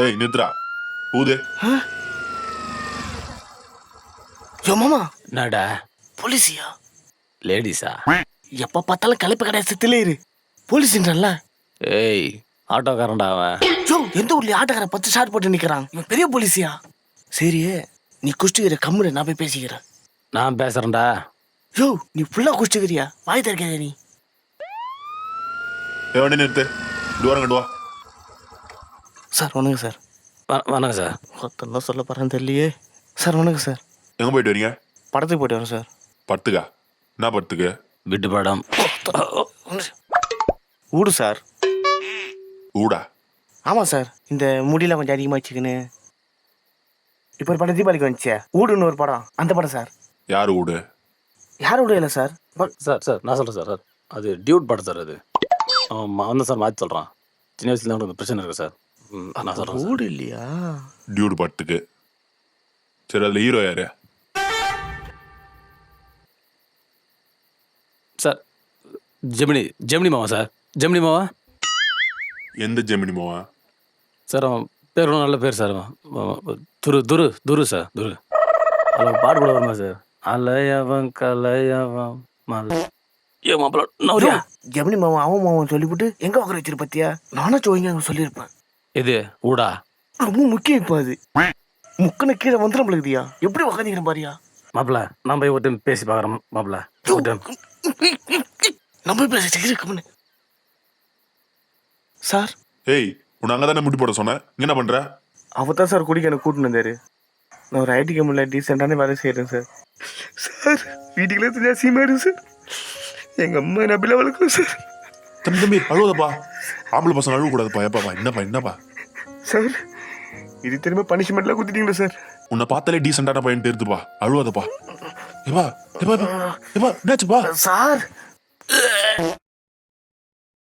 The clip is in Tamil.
ஏய் நித்ரா ஊது. யோ மாமா, என்னடா போலீஸியா? லேடிஸா? எப்ப பார்த்தாலும் கலைப்பு கிடையாது, சித்திலே இரு. போலீஸ்ன்றல்ல. ஏய் ஆட்டோக்காரன்டா அவன். யோ, எந்த ஊர்ல ஆட்டக்கார 10 ஷாட் போட்டு நிக்கிறான்? இவன் பெரிய போலீஸியா? சரி, நீ குஷ்டிக்கிற கம்முனு, நான் போய் பேசிக்கிறேன். நான் பேசுறேன்டா. யோ, நீ ஃபுல்லா குஷ்டிக்கிறியா? வாய் திறக்காத நீ. வண்டி நிறுத்து, தூரம் கண்டு வா. சார் வணக்கம் சார். வணக்கம் சார். ஒருத்தன் சொல்ல போறேன்னு தெரியலையே. சார் வணக்கம் சார். எங்க போயிட்டு வரீங்க? படத்துக்கு போயிட்டு வரேன் சார். படத்துக்கா? என்ன படத்துக்கு? விட்டு படம். ஊடு சார். ஊடா? ஆமாம் சார், இந்த முடியெல்லாம் கொஞ்சம் அதிகமாக வச்சுக்கின்னு இப்போ ஒரு படம் தீபாவளிக்கு வந்துச்சே, ஊடுன்னு ஒரு படம், அந்த படம் சார். யார் ஊடு? யார் ஊடு இல்லை சார். சார் சார் நான் சொல்கிறேன் சார். அது டியூட் படம் சார். அது வந்து சார் மாற்றி சொல்கிறான். சின்ன வயசுல ஒரு பிரச்சனை இருக்குது சார். நான் சொல்கிறேன். ஊடு இல்லையா? டியூடு படத்துக்கு. சரி, அதில் ஹீரோ யாரு? சார் ஜெமினி மாவா சார். ஜெமினி மாவா? எந்த ஜெமினி மாவா? சார் அவன் பேர் ரொம்ப நல்ல பேர் சார். அவன் துரு சார். துரு அதில் பாட்டு கூட வருமா சார்? அலையவன் கலையவன் மலை. ஏ மாப்பிள்ள நவரியா? ஜெமினி மாவன் அவன் மாவன் சொல்லிவிட்டு எங்கே உட்கார வச்சிரு பத்தியா? நானும் சோங்க சொல்லியிருப்பேன். இது ஊடா ரொம்ப முக்கியம். இப்போ அது முக்குன்னு கீழே வந்து நம்மளுக்குதியா? எப்படி உக்காந்துக்கிறேன் பாரியா? மாப்பிள்ள நான் போய் ஒரு டைம் பேசி பார்க்குறேன். மாப்பிள்ள ஒரு டைம் நம்ம பேச கம்முன்னு. சார். ஏய், உன்னை அங்கே தானே முட்டி போட சொன்னேன், இங்க என்ன பண்ற? அவர் தான் சார் குடிக்க எனக்கு கூட்டின்னு வந்தாரு. நான் ஒரு ஐடி கம்பெனியில் டீசெண்டான வேலை செய்கிறேன் சார். சார் வீட்டுக்குள்ளே தெரிஞ்சா சீமாயிடும் சார். எங்கள் அம்மா நம்பில வளர்க்கணும் சார். தம்பி அழுவதப்பா, ஆம்பளை பசங்க அழுவக்கூடாதுப்பா. ஏப்பாப்பா என்னப்பா? சார் இது திரும்ப பனிஷ்மெண்ட்லாம் கொடுத்துட்டீங்களா சார்? உன்னை பார்த்தாலே டீசெண்டான பையன் தெரியுதுப்பா. அழுவதப்பா. ஏப்பா என்னாச்சுப்பா? சார்